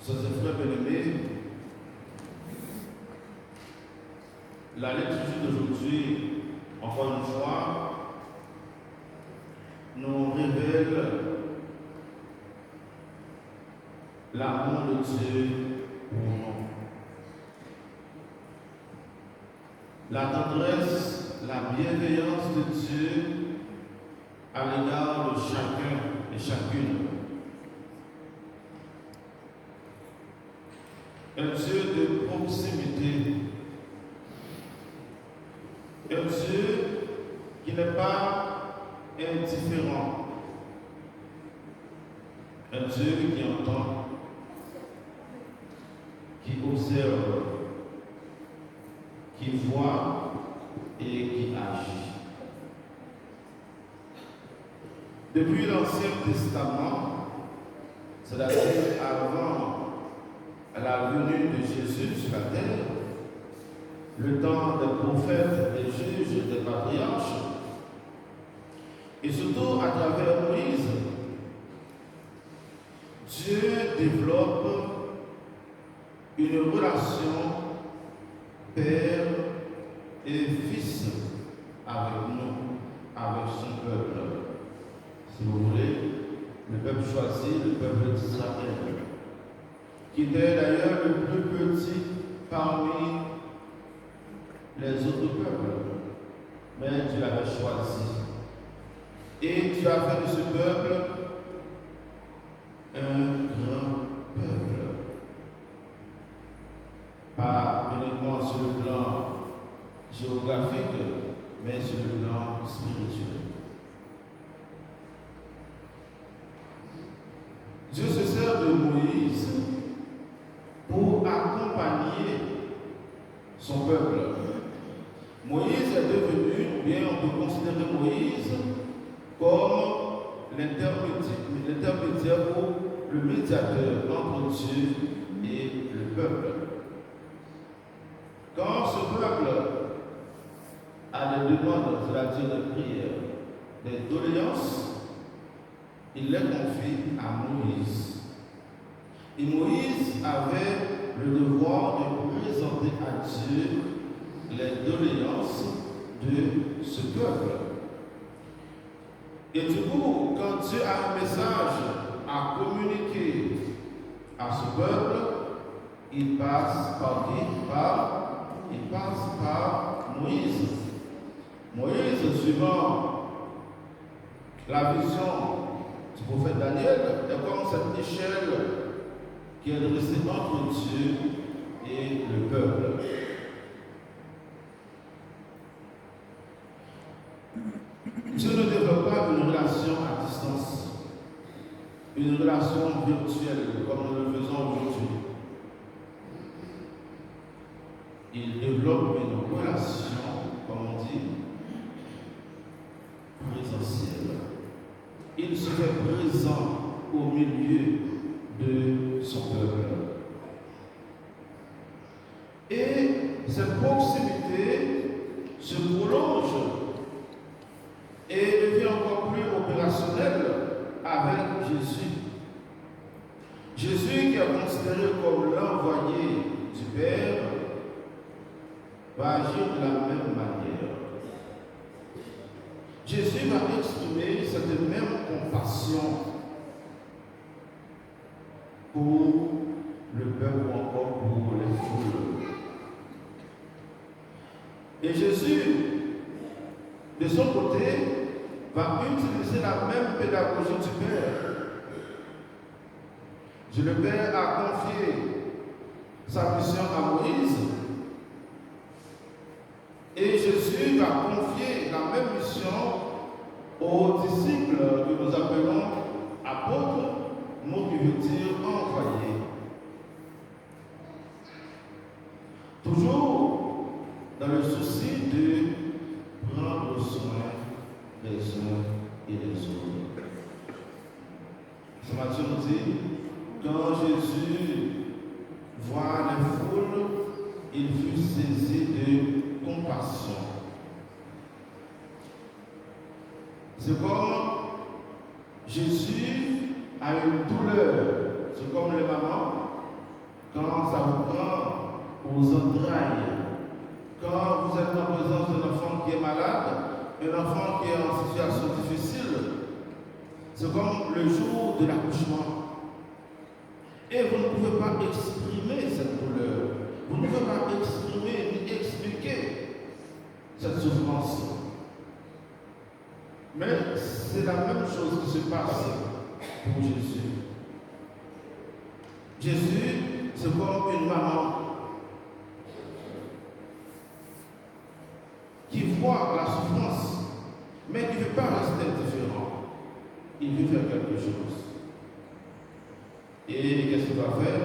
Sœurs et frères bien-aimés, la lecture d'aujourd'hui, encore une fois, nous révèle l'amour de Dieu pour nous. La tendresse, la bienveillance de Dieu à l'égard de chacun et chacune. Un Dieu de proximité. Un Dieu qui n'est pas indifférent. Un Dieu qui entend, qui observe, qui voit et qui agit. Depuis l'Ancien Testament, c'est-à-dire avant la venue de Jésus sur la terre, le temps des prophètes, des juges et des patriarches, et surtout à travers Moïse, Dieu développe une relation père et fils avec nous, avec son peuple. Si vous voulez, le peuple choisi, le peuple d'Israël, qui était d'ailleurs le plus petit parmi les autres peuples. Mais Dieu l'avait choisi. Et Dieu a fait de ce peuple un grand peuple. Pas uniquement sur le plan géographique, mais sur le plan spirituel. Dieu se sert de Moïse pour accompagner son peuple. Moïse est devenu, ou bien on peut considérer Moïse comme l'intermédiaire ou le médiateur entre Dieu et le peuple. Quand ce peuple a des demandes, c'est-à-dire des prières, des doléances, il les confie à Moïse. Et Moïse avait le devoir de présenter à Dieu les doléances de ce peuple. Et du coup, quand Dieu a un message à communiquer à ce peuple, il passe par qui? Il passe par Moïse. Moïse, suivant la vision du prophète Daniel, est comme cette échelle qui est dressée entre Dieu et le peuple. Dieu ne développe pas une relation à distance, une relation virtuelle comme nous le faisons aujourd'hui. Il développe une relation, comme on dit, présentielle. Il se fait présent au milieu de son peuple. Et cette proximité se prolonge et devient encore plus opérationnelle avec Jésus. Jésus, qui est considéré comme l'envoyé du Père, va agir de la même manière. Jésus va exprimer cette même compassion pour le peuple ou encore pour les foules. Et Jésus, de son côté, va utiliser la même pédagogie du Père. Dieu le Père a confié sa mission à Moïse. Et Jésus va confier la même mission aux disciples que nous appelons apôtres, mot qui veut dire envoyés. Toujours dans le souci de prendre soin des uns et des autres. Ce matin nous dit, quand Jésus voit les foules, il fut saisi de compassion. C'est comme Jésus a une douleur, c'est comme les mamans quand ça vous prend aux entrailles, quand vous êtes en présence d'un enfant qui est malade, un enfant qui est en situation difficile, c'est comme le jour de l'accouchement. Et vous ne pouvez pas exprimer cette douleur. Vous ne pouvez pas exprimer ni expliquer cette souffrance. Mais c'est la même chose qui se passe pour Jésus. Jésus, c'est comme une maman qui voit la souffrance, mais qui ne veut pas rester indifférent. Il veut faire quelque chose. Et qu'est-ce qu'il va faire?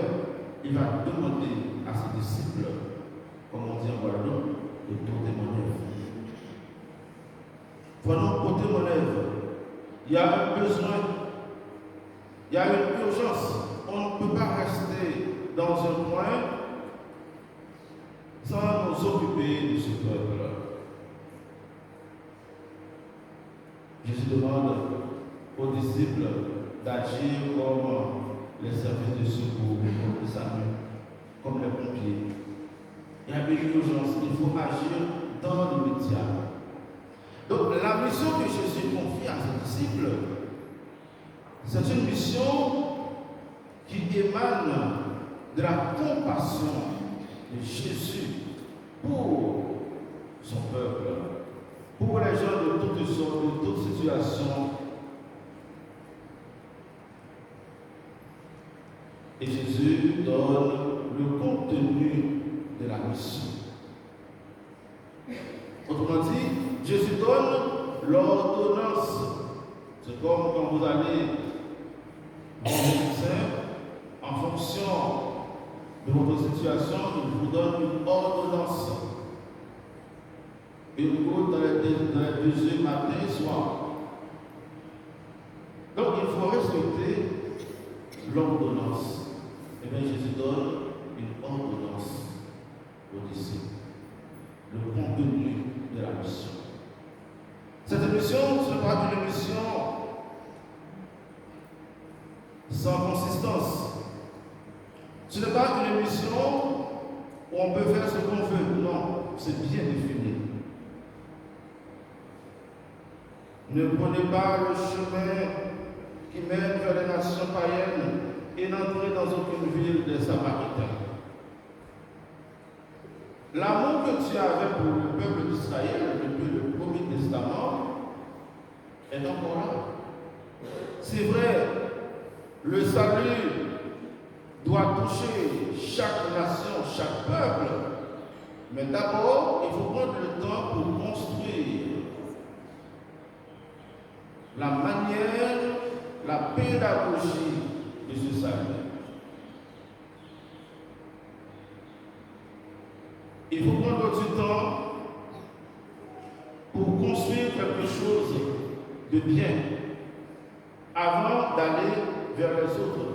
Il va demander à ses disciples, comme on dit en Guadeloupe, de porter mon œuvre. Voilà, porter mon œuvre. Il y a un besoin, il y a une urgence. On ne peut pas rester dans un coin sans nous occuper de ce peuple-là. Jésus demande aux disciples d'agir comme les services de secours, comme les SAMU, comme les pompiers. Il y a une urgence, il faut agir dans l'immédiat. Donc la mission que Jésus confie à ses disciples, c'est une mission qui émane de la compassion de Jésus pour son peuple, pour les gens de toutes sortes, de toutes situations. Et Jésus donne le contenu de la mission. Autrement dit, Jésus donne l'ordonnance. C'est comme quand vous allez au médecin, en fonction de votre situation, il vous donne une ordonnance. Une goutte dans les 2 yeux matin et soir. Donc il faut respecter l'ordonnance. Et bien Jésus donne une ordonnance aux disciples. Le contenu de la mission. Cette mission, ce n'est pas une mission sans consistance. Ce n'est pas une mission où on peut faire ce qu'on veut. Non, c'est bien défini. Ne prenez pas le chemin qui mène vers les nations païennes et n'entrez dans aucune ville des Samaritains. L'amour que tu avais pour le peuple d'Israël depuis le Premier Testament est encore là. C'est vrai, le salut doit toucher chaque nation, chaque peuple, mais d'abord, il faut prendre le temps pour construire la manière, la pédagogie de ce salut. Il faut prendre du temps pour construire quelque chose de bien avant d'aller vers les autres.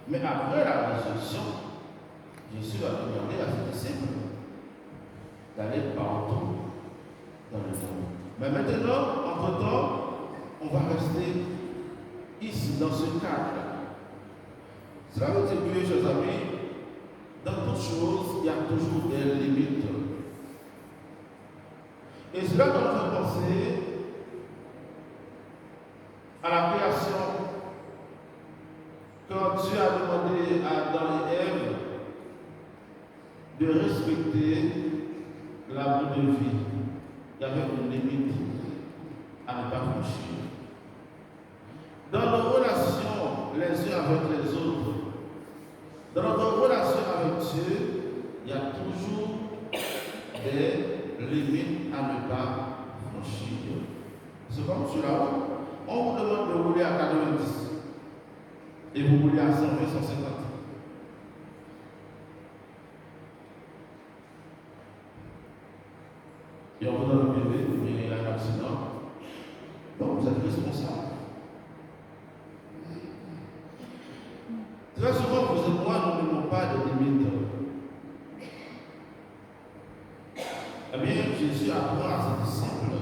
Mais après la résurrection, Jésus a demandé à ses disciples d'aller partout dans le monde. Mais maintenant, entre-temps, on va rester ici, dans ce cadre. Cela veut dire que, chers amis, dans toute chose, il y a toujours des limites. Et cela doit nous faire penser à la création. Quand Dieu a demandé à Adam et Ève de respecter l'arbre de vie, il y avait une limite à ne pas franchir. Dans nos relations les uns avec les autres, dans notre relation avec Dieu, il y a toujours des limites à ne pas franchir. C'est comme sur la route. On vous demande de rouler à 90 et vous roulez à 120, 150. Et on vous donne un bébé, il y a un accident. Donc vous êtes responsable. Très souvent, vous et moi, nous n'avons pas de limites. Eh bien, Jésus apprend à ses disciples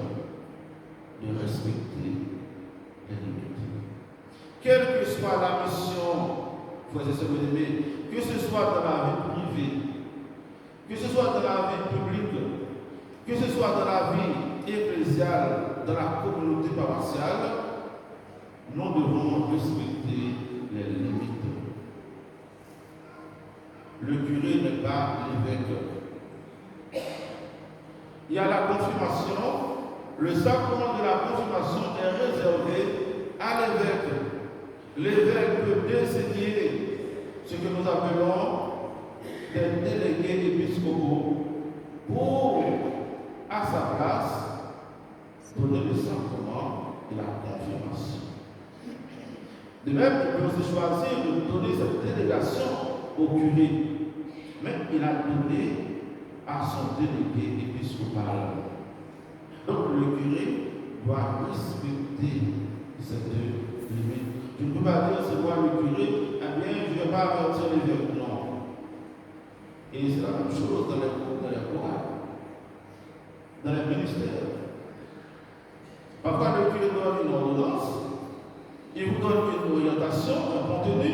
de respecter les limites. Quelle que soit la mission frères et sœurs bien-aimés, que ce soit dans la vie privée, que ce soit dans la vie publique, que ce soit dans la vie ecclésiale, dans la communauté paroissiale, nous devons respecter les limites. Le curé n'est pas l'évêque. Il y a la confirmation. Le sacrement de la confirmation est réservé à l'évêque. L'évêque peut désigner ce que nous appelons des délégués épiscopaux pour, à sa place, donner le sacrement de la confirmation. De même, il peut aussi choisir de donner cette délégation au curé, mais il a donné à son délégué épiscopal. Donc le curé doit respecter cette limite. Je ne peux pas dire c'est moi le curé, eh bien je ne vais pas avertir l'évêque. Non. Et c'est la même chose dans les chorales, dans les ministères. Parfois le curé donne une ordonnance, il vous donne une orientation, un contenu,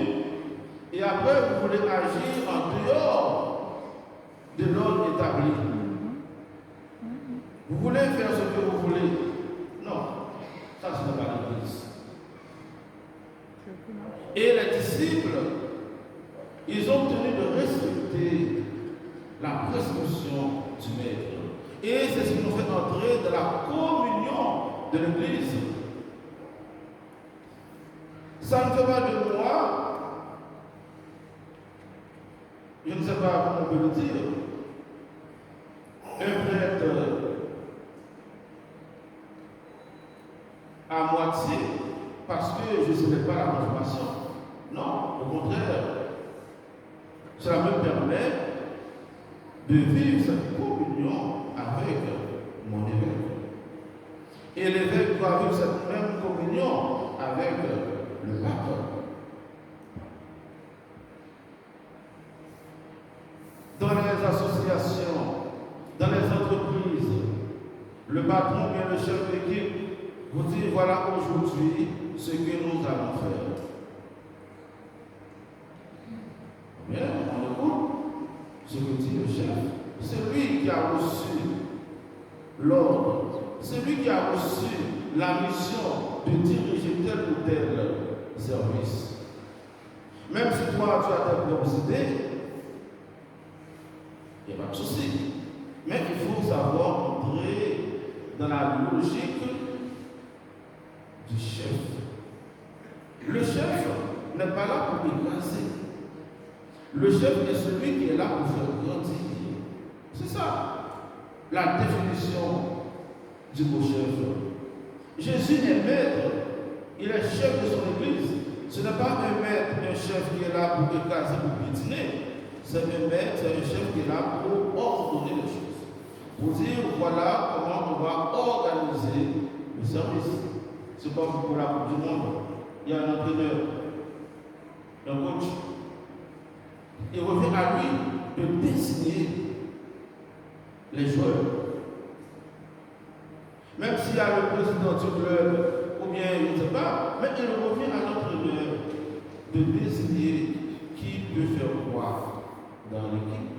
et après vous voulez agir en dehors de l'ordre établi. Vous voulez faire ce que vous voulez. Non, ça ce n'est pas l'Église. Et les disciples, ils ont tenu de respecter la prescription du Maître. Et c'est ce qui nous fait entrer dans la communion de l'Église. Ça ne fait pas de moi, je ne sais pas comment on peut le dire, un prêtre à moitié parce que je ne savais pas la confirmation. Non, au contraire, cela me permet de vivre cette communion avec mon évêque. Et l'évêque doit vivre cette même communion avec le pape. Dans les associations, dans les entreprises, le patron bien le chef d'équipe vous dit voilà aujourd'hui ce que nous allons faire. Bien, on écoute ce que dit le chef. C'est lui qui a reçu l'ordre, c'est lui qui a reçu la mission de diriger tel ou tel service. Même si toi tu as tes propres idées, il n'y a pas de souci. Mais il faut savoir entrer dans la logique du chef. Le chef n'est pas là pour écraser. Le chef est celui qui est là pour faire grandir. C'est ça, la définition du beau chef. Jésus est maître, il est chef de son église. Ce n'est pas un maître, un chef qui est là pour écraser, pour piétiner. C'est un maître, c'est un chef qui est là pour ordonner les choses. Pour dire, voilà comment on va organiser le service. C'est comme pour la Coupe du Monde. Il y a un entraîneur, un coach. Il revient à lui de désigner les joueurs. Même s'il y a le président du club, ou bien je ne sais pas, mais il revient à l'entraîneur de désigner qui peut faire quoi dans l'équipe.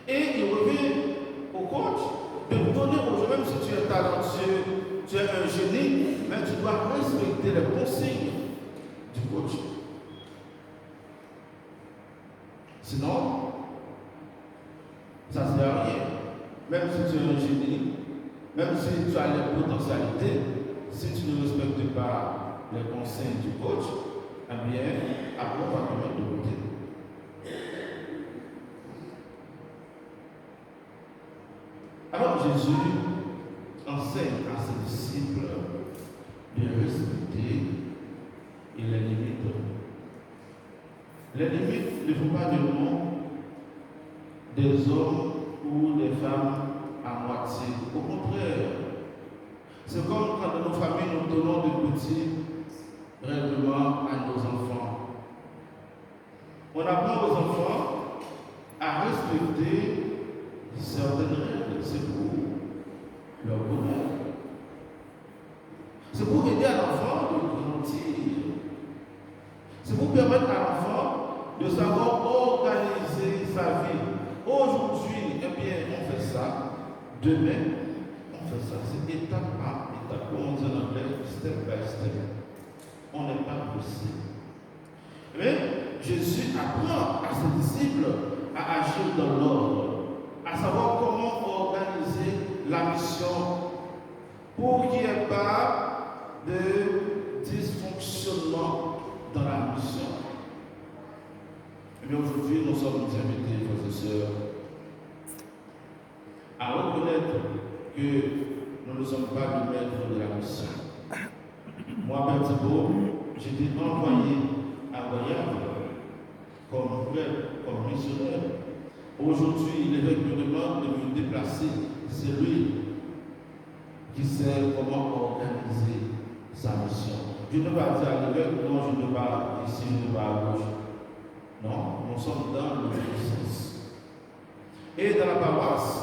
Et il revient au coach de donner aux joueurs, même si tu es talentueux, tu es un génie, mais tu dois respecter les consignes du coach. Sinon, ça ne sert à rien. Même si tu es un génie, même si tu as les potentialités, si tu ne respectes pas les consignes du coach, eh bien, après on va te mettre de côté. Alors Jésus enseigne à ses disciples de respecter les limites. Les limites ne font pas de nous des hommes ou des femmes à moitié. Au contraire, c'est comme quand dans nos familles nous donnons de petits règlements à nos enfants. On apprend aux enfants à respecter certaines règles. C'est pour leur bonheur. C'est pour aider à l'enfant de grandir. C'est pour permettre à l'enfant de savoir organiser sa vie. Aujourd'hui, eh bien, on fait ça. Demain, on fait ça. C'est étape par étape. Comme on dit en anglais, step by step. On n'est pas pressé. Mais Jésus apprend à ses disciples à agir dans l'ordre, à savoir comment organiser la mission pour qu'il n'y ait pas de dysfonctionnement dans la mission. Mais aujourd'hui, nous sommes invités, frères et sœurs, à reconnaître que nous ne sommes pas le maître de la mission. Moi, Père Thibault, j'étais envoyé à Goyave comme frère, comme missionnaire. Aujourd'hui, l'évêque me demande de me déplacer. C'est lui qui sait comment organiser sa mission. Je ne vais pas dire à l'évêque, non, je ne vais pas ici, je ne vais pas à gauche. Non, nous sommes dans l'obéissance. Et dans la paroisse,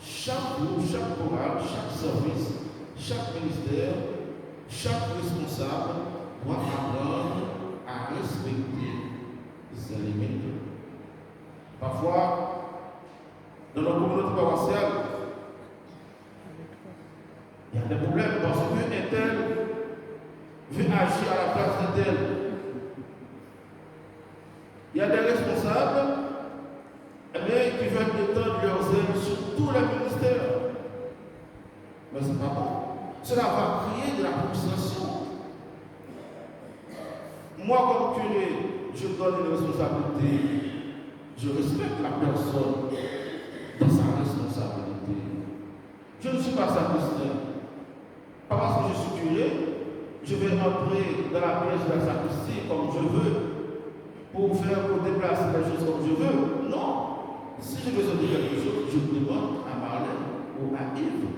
chaque groupe, chaque chorale, chaque service, chaque ministère, chaque responsable doit apprendre à respecter ses limites. Parfois, dans nos communautés paroissiales, il y a des problèmes parce qu'un tel veut agir à la place d'un tel. Il y a des responsables qui veulent étendre leurs ailes sur tous les ministères. Mais ce n'est pas bon. Cela va créer de la frustration. Moi, comme curé, je donne une responsabilité. Je respecte la personne dans sa responsabilité. Je ne suis pas sacristain. Pas parce que je suis curé, je vais entrer dans la pièce de la sacristie comme je veux, pour déplacer les choses comme je veux. Non. Si je veux dire quelque chose, je demande à Marlène ou à Yves.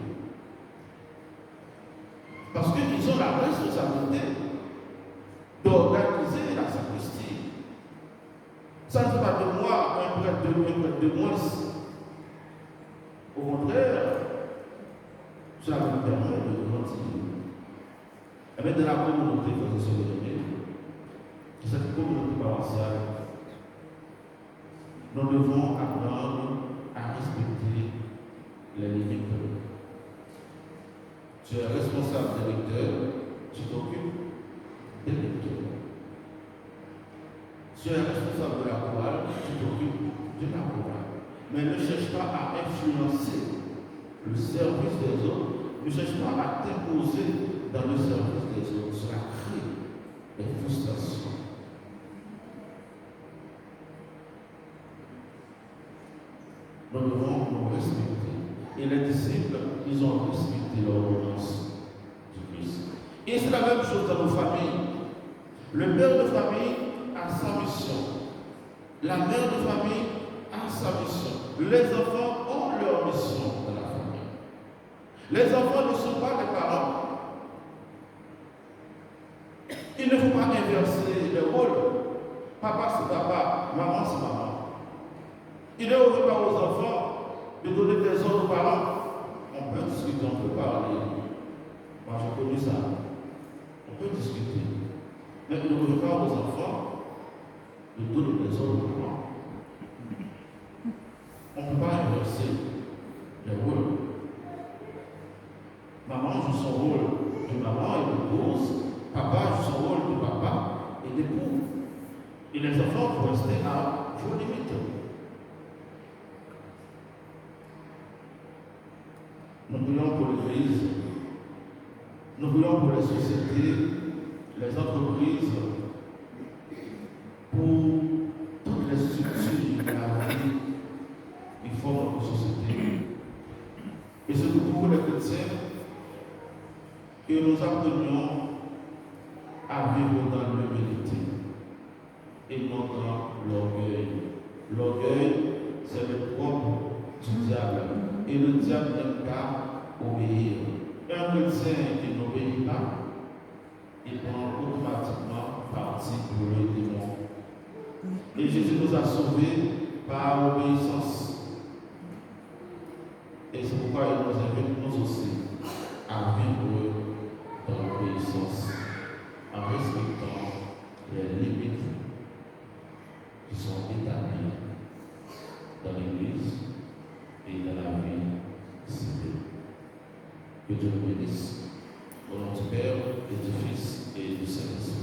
Parce qu'ils ont la responsabilité d'organiser la sacristie. Ça ne fait pas de moi un prêtre de moins. Au contraire, cela me permet de grandir. Et bien de la communauté, quand je suis donné, cette communauté paroissiale, nous devons apprendre à respecter les limites. Tu es responsable des lecteurs, tu t'occupes des lecteurs. Tu es responsable de la chorale, tu t'occupes de la chorale. Mais ne cherche pas à influencer le service des autres, ne cherche pas à t'imposer dans le service des autres. Cela crée des frustrations. Nous devons nous respecter. Et les disciples, ils ont respecté l'ordonnance du Christ. Et c'est la même chose dans nos familles. Le père de famille a sa mission. La mère de famille a sa mission. Les enfants ont leur mission dans la famille. Les enfants ne sont pas les parents. Il ne faut pas inverser les rôles. Papa c'est papa, maman c'est maman. Il ne faut pas aux enfants de donner des ordres aux parents. On peut discuter, on peut parler. Moi j'ai connu ça. On peut discuter. Mais il ne faut pas aux enfants de donner des ordres aux parents. On ne peut pas inverser les rôles. Maman joue son rôle de maman et d'épouse. Papa joue son rôle de papa et d'époux. Et les enfants vont rester à vos limites. Nous prions pour l'Église, nous prions pour les sociétés, les entreprises, pour toutes les structures de la vie qui forment notre société. Et surtout pour les chrétiens, que nous apprenions à vivre dans l'humilité et non dans l'orgueil. L'orgueil, c'est le propre du diable. Et le diable n'aime pas obéir. Un chrétien qui n'obéit pas, il prend automatiquement parti pour le démon. Et Jésus nous a sauvés par l'obéissance. Et c'est pourquoi il nous invite nous aussi à vivre dans l'obéissance, en respectant les limites Que Dieu nous bénisse. Au nom du Père et du Fils et du Saint-Esprit.